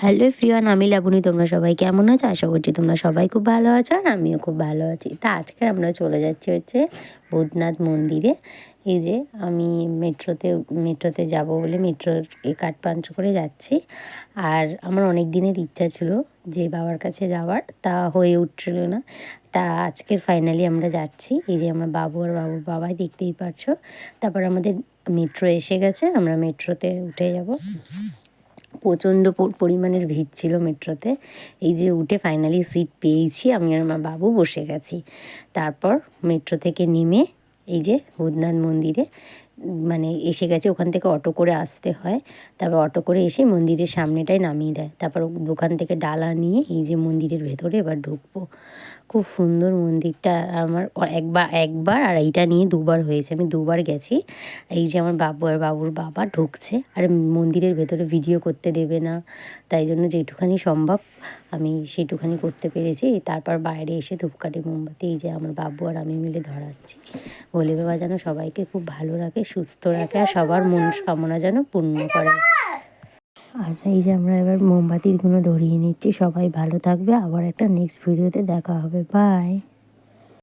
Hello everyone, আমি লাবণী। তোমরা সবাই কেমন আছো? আশা করছি তোমরা সবাই খুব ভালো আছো, আর আমিও খুব ভালো আছি। তা আজকে আমরা চলে যাচ্ছি ভূতনাথ মন্দিরে। এই যে আমি মেট্রোতে যাব বলে মেট্রোর কাঠপাঞ্চ করে যাচ্ছি। আর আমার অনেক দিনের ইচ্ছা ছিল যে বাবার কাছে যাওয়ার, তা হয়ে উঠছিল না। তা আজকের ফাইনালি আমরা যাচ্ছি। এই যে আমার বাবু আর বাবুর বাবাই, দেখতেই পারছো। তারপর আমাদের মেট্রো এসে গেছে, আমরা মেট্রোতে উঠে যাব। প্রচণ্ড পরিমাণের ভিড় ছিল মেট্রোতে। এই যে উঠে ফাইনালি সিট পেয়েছি, আমি আর আমার বাবু বসে গেছি। তারপর মেট্রো থেকে নেমে এই যে ভূতনাথ মন্দিরে এসে গেছে। ওখান থেকে অটো করে আসতে হয়, তারপর অটো করে এসে মন্দিরের সামনেটায় নামিয়ে দেয়। তারপর দোকান থেকে ডালা নিয়ে এই যে মন্দিরের ভেতরে এবার ঢুকবো। খুব সুন্দর মন্দিরটা। আমার একবার আর এইটা নিয়ে দুবার হয়েছে, আমি দুবার গেছি। এই যে আমার বাবু আর বাবুর বাবা ঢুকছে, আর মন্দিরের ভেতরে ভিডিও করতে দেবে না, তাই জন্য যেটুখানি সম্ভব আমি সেইটুখানি করতে পেরেছি। তারপর বাইরে এসে ধূপকাঠি মোমবাতি এই যে আমার বাবু আর আমি মিলে ধরাচ্ছি। ভোলে বাবা যেন সবাইকে খুব ভালো রাখে, সুস্থ রাখে, আর সবার মনস্কামনা যেন পূর্ণ করে। আর এই যে আমরা এবার মোমবাতিগুলো ধরিয়ে নিচ্ছি। সবাই ভালো থাকবে। আবার একটা নেক্সট ভিডিওতে দেখা হবে। বাই।